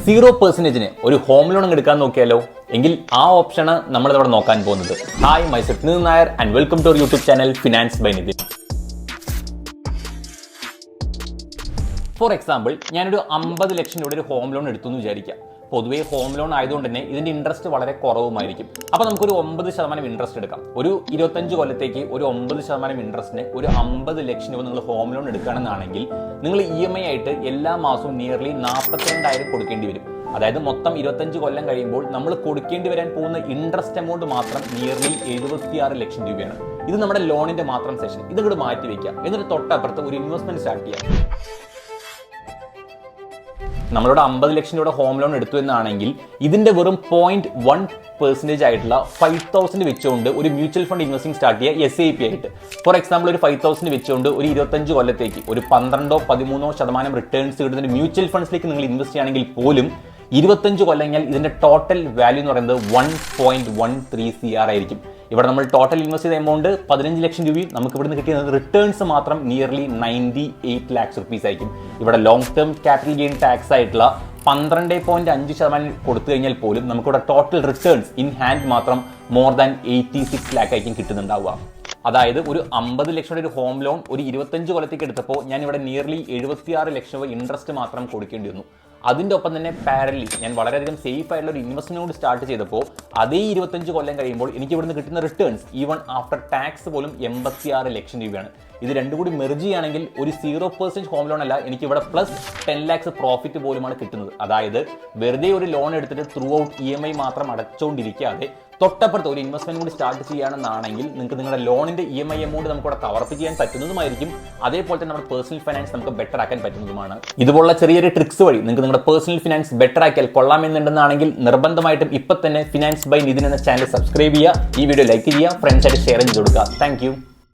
0% ഒരു home loan എടുക്കാൻ നോക്കിയാലോ? എങ്കിൽ ആ ഓപ്ഷനാണ് നമ്മളിവിടെ നോക്കാൻ പോകുന്നത്. Hi, myself Nithin Nair and welcome to our YouTube channel finance by Nithin. For example, ഞാനൊരു 50 ലക്ഷം രൂപയുടെ ഒരു ഹോം ലോൺ എടുത്തു എന്ന് വിചാരിക്കാം. പൊതുവേ ഹോം ലോൺ ആയതുകൊണ്ട് തന്നെ ഇതിന്റെ ഇൻട്രസ്റ്റ് വളരെ കുറവുമായിരിക്കും. അപ്പോൾ നമുക്കൊരു 9% ഇൻട്രസ്റ്റ് എടുക്കാം. ഒരു 25 കൊല്ലത്തേക്ക് ഒരു 9% ഇൻട്രസ്റ്റിന് ഒരു 50 ലക്ഷം രൂപ നിങ്ങൾ ഹോം ലോൺ എടുക്കുകയാണെന്നാണെങ്കിൽ നിങ്ങൾ EMI ആയിട്ട് എല്ലാ മാസവും നിയർലി 42,000 കൊടുക്കേണ്ടി വരും. അതായത് മൊത്തം 25 കൊല്ലം കഴിയുമ്പോൾ നമ്മൾ കൊടുക്കേണ്ടി വരാൻ പോകുന്ന ഇൻട്രസ്റ്റ് എമൗണ്ട് മാത്രം നിയർലി 76 ലക്ഷം രൂപയാണ്. ഇത് നമ്മുടെ ലോണിന്റെ മാത്രം സെഷൻ. ഇത് ഇങ്ങോട്ട് മാറ്റി വെക്കാം. എന്നിട്ട് തൊട്ടപ്പുറത്ത് ഒരു ഇൻവെസ്റ്റ്മെന്റ് സ്റ്റാർട്ട് ചെയ്യാം. നമ്മളോട് 50 ലക്ഷം രൂപയുടെ ഹോം ലോൺ എടുത്തു എന്നാണെങ്കിൽ ഇതിന്റെ വെറും 0.1% ആയിട്ടുള്ള 5,000 വെച്ചുകൊണ്ട് ഒരു മ്യൂച്വൽ ഫണ്ട് ഇൻവെസ്റ്റിംഗ് സ്റ്റാർട്ട് ചെയ്യുക SIP ആയിട്ട്. ഫോർ എക്സാമ്പിൾ, ഒരു 5,000 വെച്ചുകൊണ്ട് ഒരു 25 കൊല്ലത്തേക്ക് ഒരു 12-13% റിട്ടേൺസ് കിട്ടുന്ന മ്യൂച്വൽ ഫണ്ട്സിലേക്ക് നിങ്ങൾ ഇൻവെസ്റ്റ് ചെയ്യുകയാണെങ്കിൽ പോലും 25 കൊല്ലം കഴിഞ്ഞാൽ ഇതിന്റെ ടോട്ടൽ വാല്യൂ എന്ന് പറയുന്നത് 1.13 CR ആയിരിക്കും. ഇവിടെ നമ്മൾ ടോട്ടൽ ഇൻവെസ്റ്റ് ചെയ്ത എമൗണ്ട് 15 ലക്ഷം രൂപയും നമുക്ക് ഇവിടുന്ന് കിട്ടിയത് റിട്ടേൺസ് മാത്രം നിയർലി 98 lakhs rupees ആയിരിക്കും. ഇവിടെ long term capital gain tax ആയിട്ടുള്ള 12.5% കൊടുത്തു കഴിഞ്ഞാൽ പോലും നമുക്കിവിടെ ടോട്ടൽ റിട്ടേൺസ് ഇൻ ഹാൻഡ് മാത്രം മോർ ദാൻ 86 lakh ആയിരിക്കും കിട്ടുന്നുണ്ടാവുക. അതായത് ഒരു 50 ലക്ഷം ഒരു ഹോം ലോൺ ഒരു 25 കൊല്ലത്തേക്ക് എടുത്തപ്പോൾ ഞാൻ ഇവിടെ നിയർലി 76 ലക്ഷം രൂപ ഇൻട്രസ്റ്റ് മാത്രം കൊടുക്കേണ്ടി വന്നു. അതിൻ്റെ ഒപ്പം തന്നെ പാരലി ഞാൻ വളരെയധികം സേഫ് ആയിട്ടുള്ള ഒരു ഇൻവെസ്റ്റ്മെന്റ് സ്റ്റാർട്ട് ചെയ്തപ്പോൾ അതേ 25 കൊല്ലം കഴിയുമ്പോൾ എനിക്ക് ഇവിടുന്ന് കിട്ടുന്ന റിട്ടേൺസ് ഈവൺ ആഫ്റ്റർ ടാക്സ് പോലും 86 ലക്ഷം രൂപയാണ്. ഇത് രണ്ടും കൂടി മെർജ് ചെയ്യുകയാണെങ്കിൽ ഒരു 0% ഹോം ലോൺ അല്ല, എനിക്ക് ഇവിടെ പ്ലസ് 10 lakhs പ്രോഫിറ്റ് പോലുമാണ് കിട്ടുന്നത്. അതായത് വെറുതെ ഒരു ലോൺ എടുത്തിട്ട് ത്രൂ ഔട്ട് EMI മാത്രം അടച്ചുകൊണ്ടിരിക്കാതെ തൊട്ടപ്പുറത്ത് ഒരു ഇൻവെസ്റ്റ്മെന്റ് കൂടി സ്റ്റാർട്ട് ചെയ്യുകയാണെന്നാണെങ്കിൽ നിങ്ങൾക്ക് നിങ്ങളുടെ ലോണിന്റെ EMI എമൗണ്ട് നമുക്ക് ഇവിടെ കവറപ്പ് ചെയ്യാൻ പറ്റുന്നതുമായിരിക്കും. അതേപോലെ തന്നെ നമ്മുടെ പേഴ്സണൽ ഫൈനാൻസ് നമുക്ക് ബെറ്റർ ആക്കാൻ പറ്റുന്നതുമാണ്. ഇതുപോലുള്ള ചെറിയൊരു ട്രിക്സ് വഴി നിങ്ങൾക്ക് നിങ്ങളുടെ പേഴ്സണൽ ഫിനാൻസ് ബെറ്റർ ആക്കിയാൽ കൊള്ളാമെന്നുണ്ടെന്നാണെങ്കിൽ നിർബന്ധമായിട്ടും ഇപ്പം തന്നെ ഫിനാൻസ് ബൈ നിതിൻ എന്ന ചാനൽ സബ്സ്ക്രൈബ് ചെയ്യുക, ഈ വീഡിയോ ലൈക്ക് ചെയ്യുക, ഫ്രണ്ട്സായിട്ട് ഷെയർ ചെയ്ത് കൊടുക്കുക. താങ്ക്